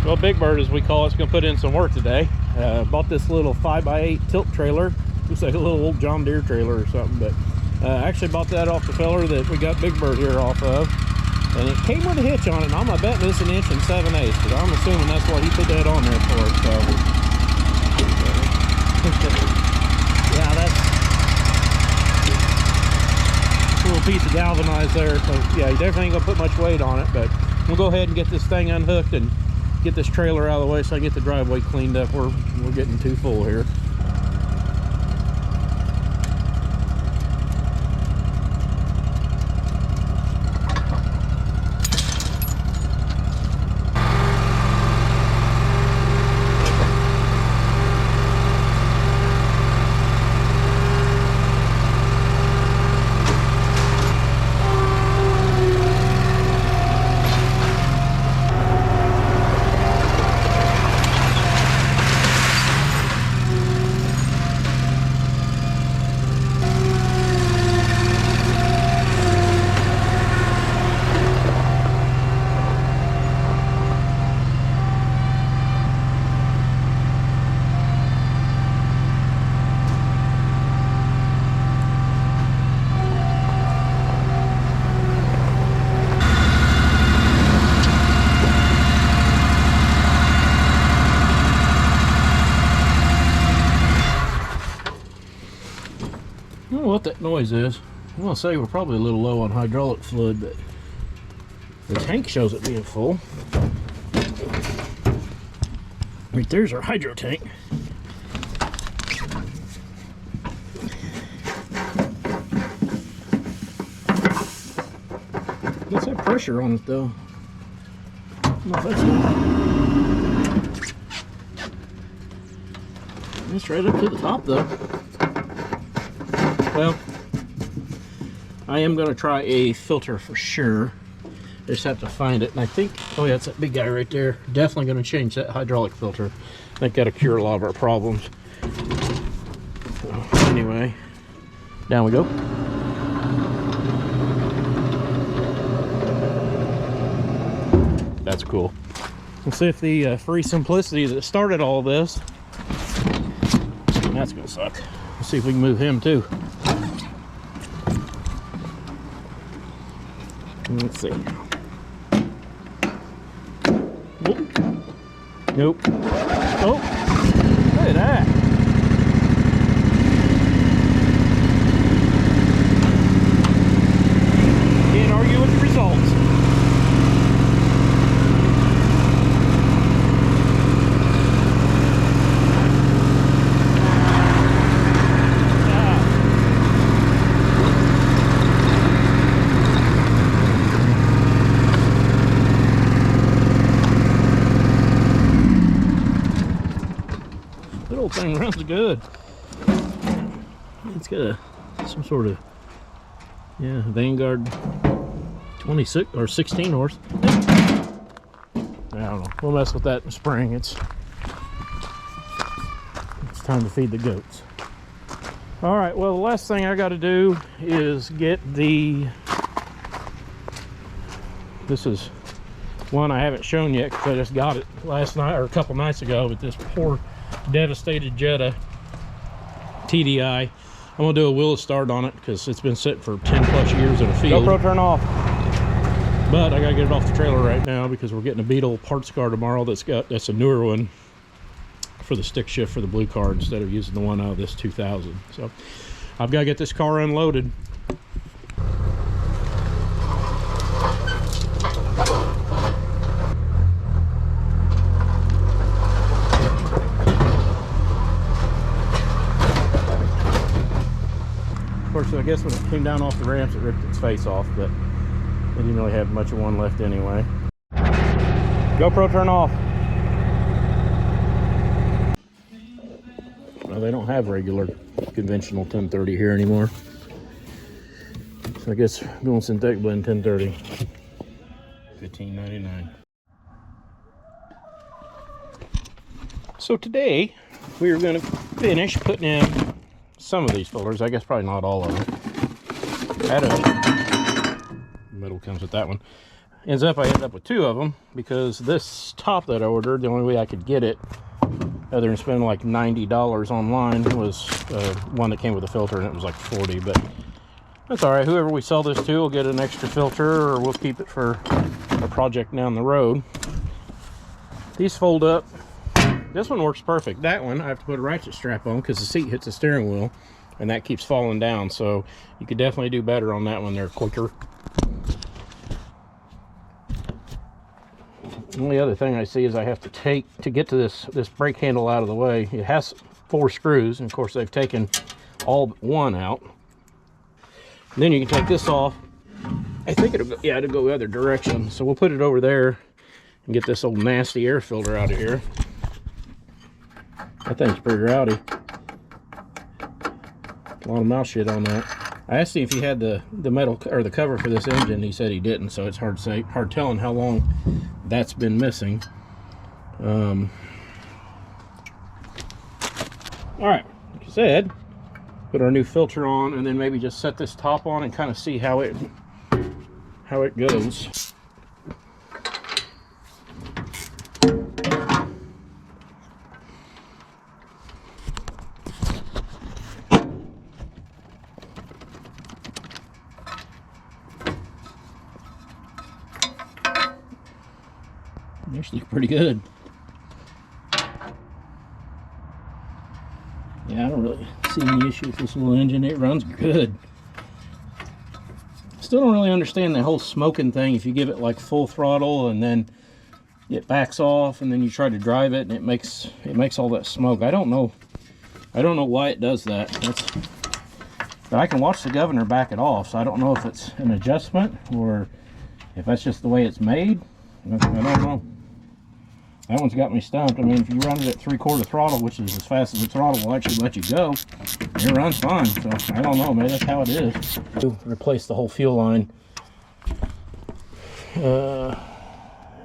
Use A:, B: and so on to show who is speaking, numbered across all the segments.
A: Well, Big Bird, as we call it, is going to put in some work today. Bought this little 5x8 tilt trailer. Looks like a little old John Deere trailer or something, but I actually bought that off the feller that we got Big Bird here off of. And it came with a hitch on it, and I'm betting this 1 7/8, but I'm assuming that's what he put that on there for. So, yeah, that's a little piece of galvanized there. So, yeah, you definitely ain't going to put much weight on it, but we'll go ahead and get this thing unhooked and get this trailer out of the way so I can get the driveway cleaned up. We're getting too full here. I don't know what that noise is. I'm gonna say we're probably a little low on hydraulic fluid, but the tank shows it being full. Right there's our hydro tank. What's that pressure on it though? I don't know if that's it. It's right up to the top though. Well, I am going to try a filter for sure. I just have to find it, and I think, oh yeah, it's that big guy right there. Definitely going to change that hydraulic filter. I think that'll cure a lot of our problems. So, anyway, down we go. That's cool. Let's see if the free simplicity that started all this, that's going to suck. Let's see if we can move him too. Let's see. Nope. Nope. Oh, look at that. Can't argue with the results. Thing runs good. It's got some sort of, yeah, Vanguard 26 or 16 horse. I don't know. We'll mess with that in the spring. It's time to feed the goats. All right. Well, the last thing I got to do is get the. This is one I haven't shown yet because I just got it last night or a couple nights ago. But this poor devastated Jetta TDI. I'm gonna do a wheel start on it because it's been sitting for 10 plus years in a field.
B: GoPro turn off.
A: But I gotta get it off the trailer right now because we're getting a Beetle parts car tomorrow that's a newer one for the stick shift for the blue car instead of using the one out of this 2000. So I've got to get this car unloaded. Of course, I guess when it came down off the ramps, it ripped its face off, but it didn't really have much of one left anyway.
B: GoPro turn off.
A: Well, they don't have regular conventional 1030 here anymore. So I guess going synthetic blend 1030. $15.99. So today we are going to finish putting in some of these filters. I guess probably not all of them. Middle comes with that one. ends up I ended up with 2 of them, because this top that I ordered, the only way I could get it other than spending like $90 online was one that came with a filter, and it was like 40. But that's all right. Whoever we sell this to will get an extra filter, or we'll keep it for a project down the road. These fold up. This one works perfect. That one I have to put a ratchet strap on because the seat hits the steering wheel and that keeps falling down, so you could definitely do better on that one there, Koyker. The only other thing I see is I have to take, to get to this brake handle out of the way, it has 4 screws, and of course they've taken all but 1 out. And then you can take this off. I think it'll go, yeah, it'll go the other direction. So we'll put it over there and get this old nasty air filter out of here. That thing's pretty rowdy. A lot of mouth shit on that. I asked him if he had the metal or the cover for this engine. He said he didn't, so it's hard to say, hard telling how long that's been missing. All right, like I said, put our new filter on, and then maybe just set this top on and kind of see how it goes. Actually pretty good. Yeah, I don't really see any issue with this little engine. It runs good. Still don't really understand the whole smoking thing. If you give it like full throttle and then it backs off and then you try to drive it and it makes all that smoke. I don't know why it does that. But I can watch the governor back it off, so I don't know if it's an adjustment or if that's just the way it's made. I don't know. That one's got me stumped. I mean, if you run it at 3/4 throttle, which is as fast as the throttle will actually let you go, it runs fine. So I don't know, maybe that's how it is. Replace the whole fuel line.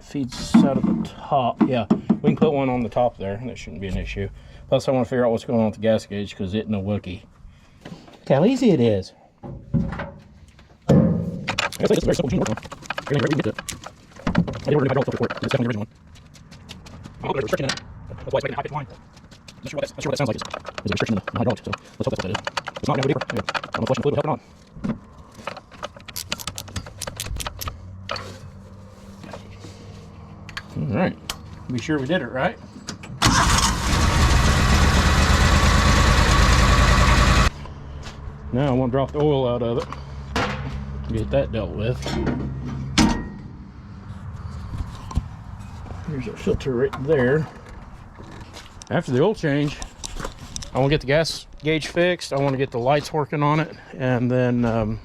A: Feeds out of the top. Yeah, we can put one on the top there. That shouldn't be an issue. Plus, I want to figure out what's going on with the gas gauge because it's no Wookie. Look how easy it is. I guess it's a very simple machine to work on. Everything right, we can get to it. I did order a new hydraulic filter for it. It's definitely the original one. I hope there's a restriction in it. That's why it's making a high pitch whine. Not sure what that sounds like. There's a restriction in the hydraulics, so let's hope that's what that is. It's not going to go deeper. I don't know if flushing fluid will help or not. All right. Be sure we did it right. Now I want to drop the oil out of it. Get that dealt with. Here's our filter right there. After the oil change, I want to get the gas gauge fixed. I want to get the lights working on it, and then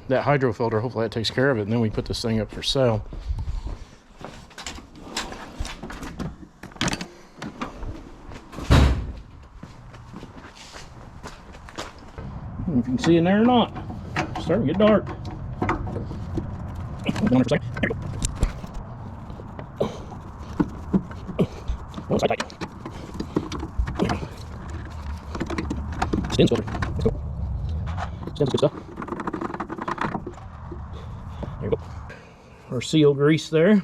A: that hydro filter, hopefully that takes care of it, and then we put this thing up for sale. I don't know if you can see in there or not. It's starting to get dark. Hold on for a second. There we go. Oh, it's tight. Spins filter. Let's go. Spins good stuff. There we go. Our seal grease there.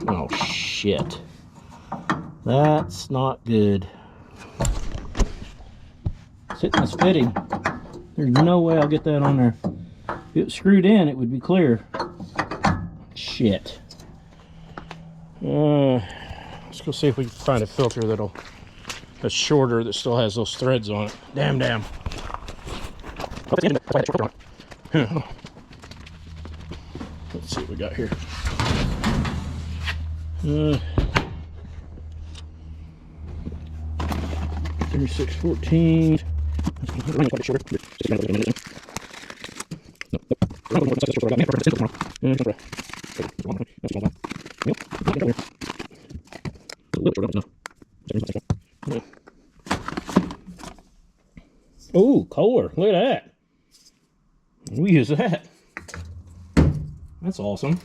A: Oh shit. That's not good. It's hitting this fitting. There's no way I'll get that on there. If it was screwed in, it would be clear. Shit. Let's go see if we can find a filter that's shorter, that still has those threads on it. Damn. Let's see what we got here. 3614. Oh, Kohler, look at that. We use that. That's awesome.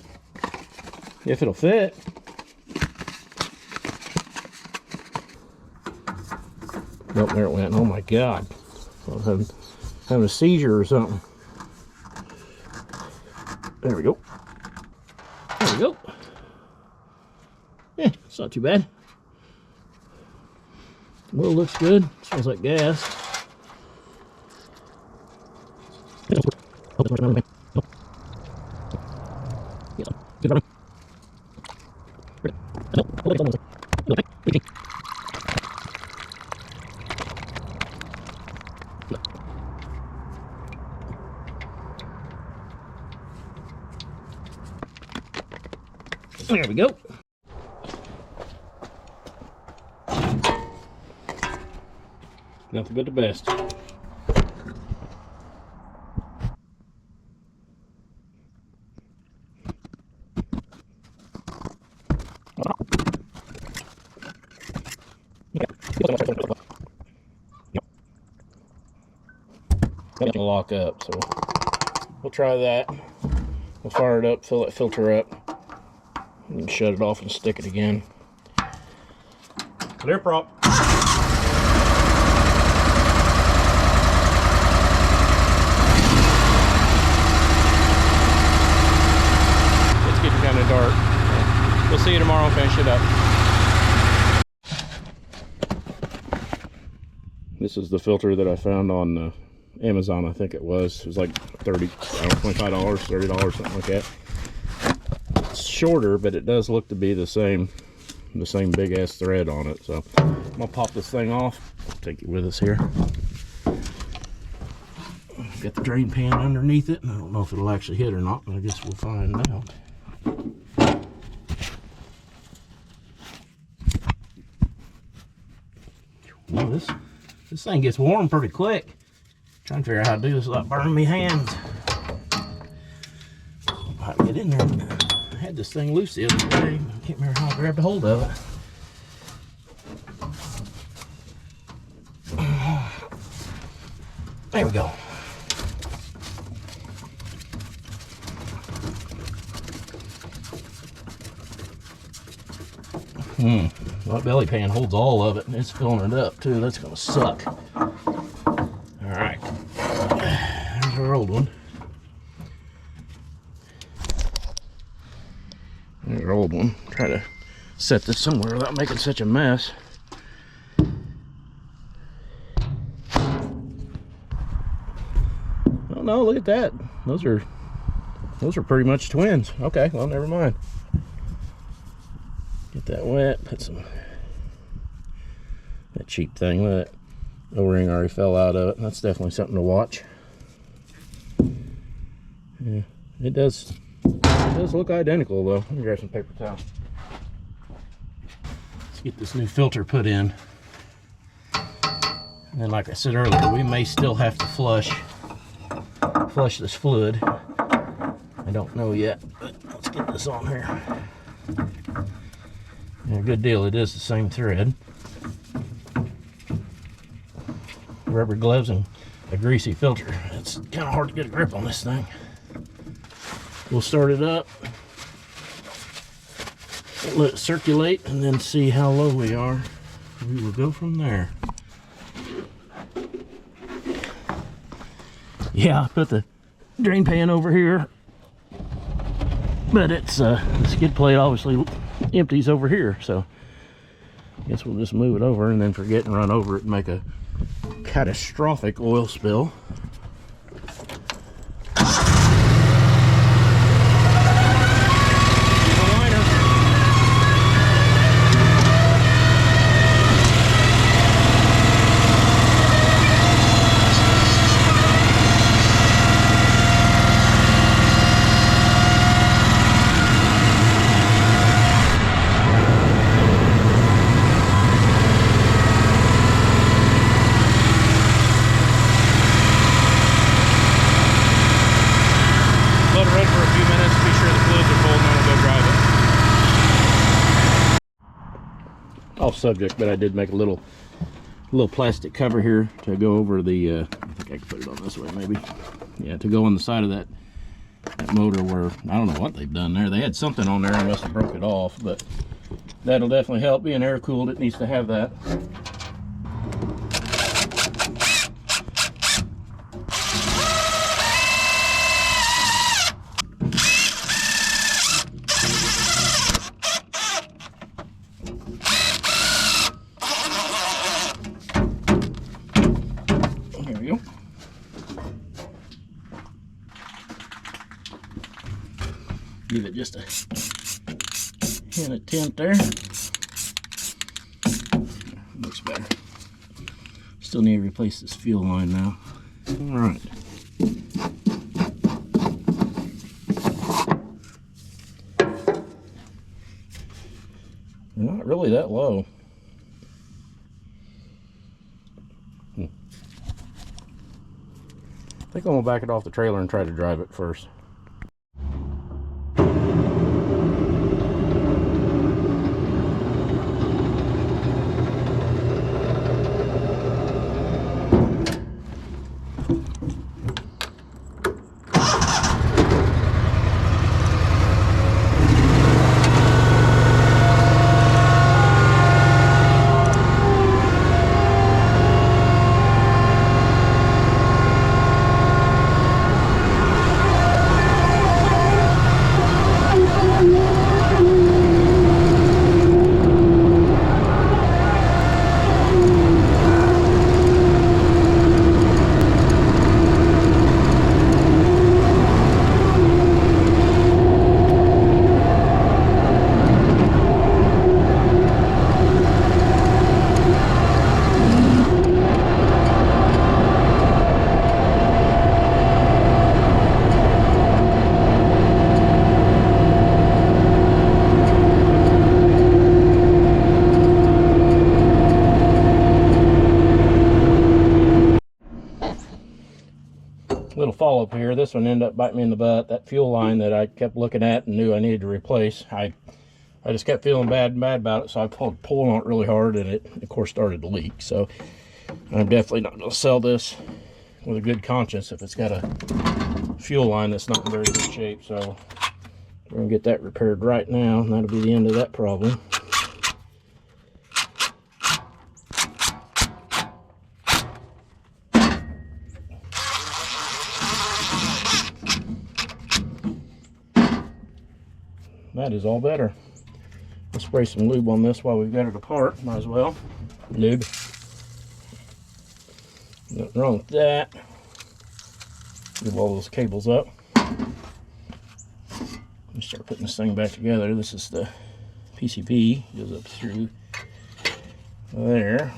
A: If it'll fit. Oh, there it went. Oh my God. I was having a seizure or something. There we go. we go. Yeah, it's not too bad. Well, looks good. Smells like gas. There we go. Nothing but the best. Gonna lock up, so we'll try that. We'll fire it up, fill that filter up, and shut it off and stick it again. Clear prop. It's getting kind of dark. We'll see you tomorrow and finish it up. This is the filter that I found on Amazon, I think it was. It was like $25, $30, something like that. It's shorter, but it does look to be the same big ass thread on it. So I'm gonna pop this thing off. Take it with us here. Got the drain pan underneath it, and I don't know if it'll actually hit or not, but I guess we'll find out. Well, this thing gets warm pretty quick. Trying to figure out how to do this without burning me hands. How to get in there. I had this thing loose the other day. I can't remember how I grabbed a hold of it. There we go. That belly pan holds all of it, and it's filling it up too. That's gonna suck. Alright, there's our old one. There's our old one. Try to set this somewhere without making such a mess. Oh no, look at that. Those are pretty much twins. Okay, well, never mind. Get that wet, put some, that cheap thing, that O-ring already fell out of it. That's definitely something to watch. Yeah, it does look identical though. Let me grab some paper towel. Let's get this new filter put in. And then, like I said earlier, we may still have to flush this fluid. I don't know yet, but let's get this on here. Yeah, good deal, it is the same thread. Rubber gloves and a greasy filter. It's kind of hard to get a grip on this thing. We'll start it up, let it circulate, and then see how low we are. We will go from there. Yeah, I put the drain pan over here, but it's the skid plate obviously empties over here, so I guess we'll just move it over and then forget and run over it and make a catastrophic oil spill. Off subject, but I did make a little plastic cover here to go over the I think I can put it on this way maybe. Yeah, to go on the side of that motor where I don't know what they've done there. They had something on there and must have broke it off, but that'll definitely help. Being air cooled, it needs to have that. give it just a hint of tint there. Looks better. Still need to replace this fuel line now. All right. They're not really that low. I think I'm gonna back it off the trailer and try to drive it first. Little follow-up here. This one ended up biting me in the butt. That fuel line that I kept looking at and knew I needed to replace, I just kept feeling bad about it, so I pulled on it really hard, and it of course started to leak. So I'm definitely not going to sell this with a good conscience if it's got a fuel line that's not in very good shape. So we're going to get that repaired right now, and that'll be the end of that problem. That is all better. Let's spray some lube on this while we've got it apart. Might as well. Lube. Nothing wrong with that. Give all those cables up. Let's start putting this thing back together. This is the PCB. Goes up through there.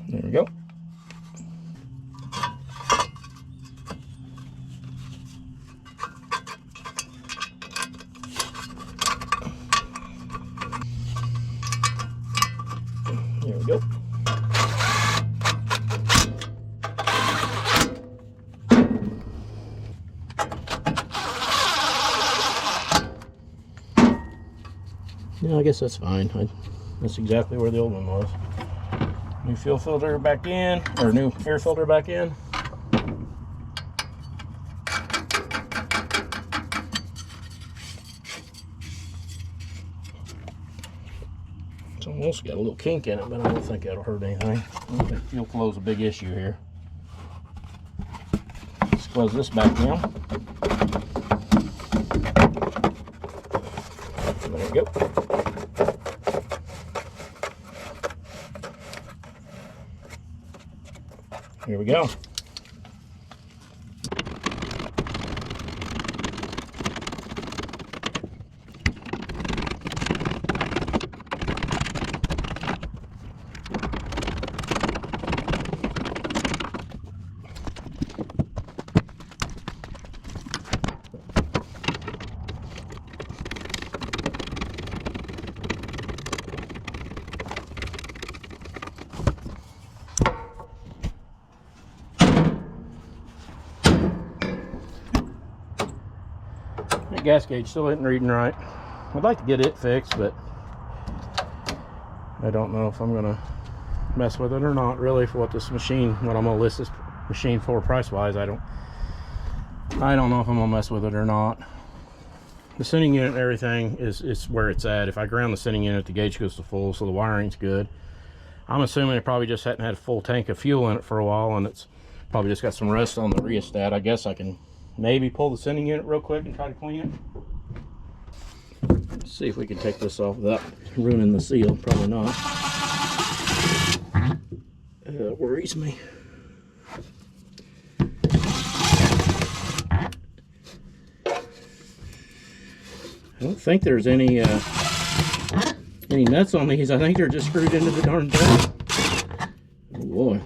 A: There we go. There we go. Yeah, I guess that's fine. That's exactly where the old one was. New fuel filter back in, or new air filter back in. It's almost got a little kink in it, but I don't think that'll hurt anything. I don't think fuel flow is a big issue here. Let's close this back down. There we go. Here we go. The gas gauge still isn't reading right. I'd like to get it fixed, but I don't know if I'm gonna mess with it or not, really, for what this machine, what I'm gonna list this machine for price wise. I don't know if I'm gonna mess with it or not. The sending unit and everything is where it's at. If I ground the sending unit, the gauge goes to full, so the wiring's good. I'm assuming it probably just hadn't had a full tank of fuel in it for a while, and it's probably just got some rust on the rheostat. I guess I can maybe pull the sending unit real quick and try to clean it. Let's see if we can take this off without ruining the seal. Probably not. That worries me. think there's any nuts on these. I think they're just screwed into the darn thing. Oh boy.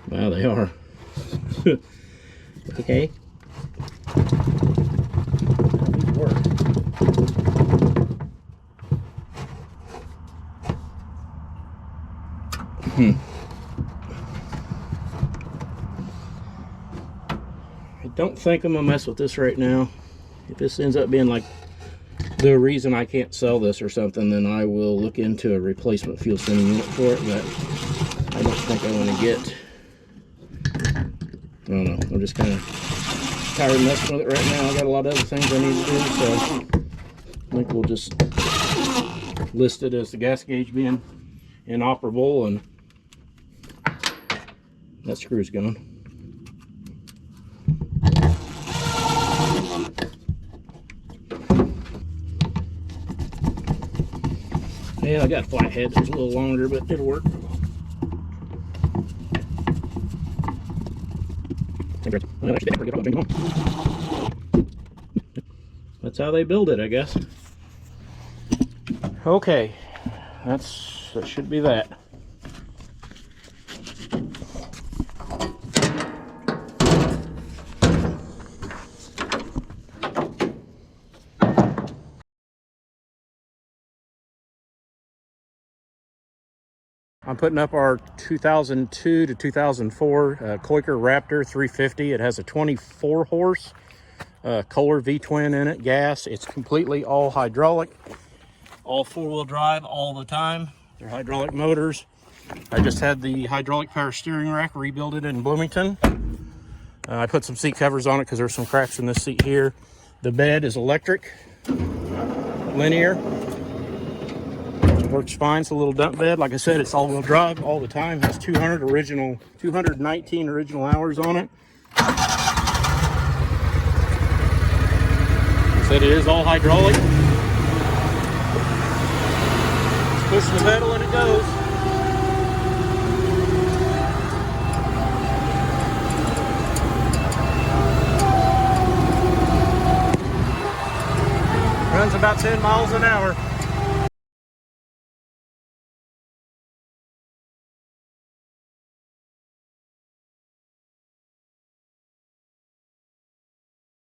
A: Wow, they are. Okay. How these work? I don't think I'm gonna mess with this right now. If this ends up being like the reason I can't sell this or something, then I will look into a replacement fuel sending unit for it, but I don't think I want to get, I don't know, I'm just kind of tired of messing with it right now. I got a lot of other things I need to do, so I think we'll just list it as the gas gauge being inoperable, and that screw's gone. Yeah, I got a flathead that's a little longer, but it'll work. That's how they build it, I guess. Okay, that should be that. I'm putting up our 2002 to 2004 Koyker Raptor 350. It has a 24 horse Kohler V-twin in it, gas. It's completely all hydraulic, all four-wheel drive all the time. They're hydraulic motors. I just had the hydraulic power steering rack rebuilt it in Bloomington. I put some seat covers on it because there's some cracks in this seat here. The bed is electric, linear. Works fine. It's a little dump bed. Like I said, it's all-wheel drive all the time. It has 219 original hours on it. Said it is all hydraulic. Just pushing the pedal and it goes. Runs about 10 miles an hour.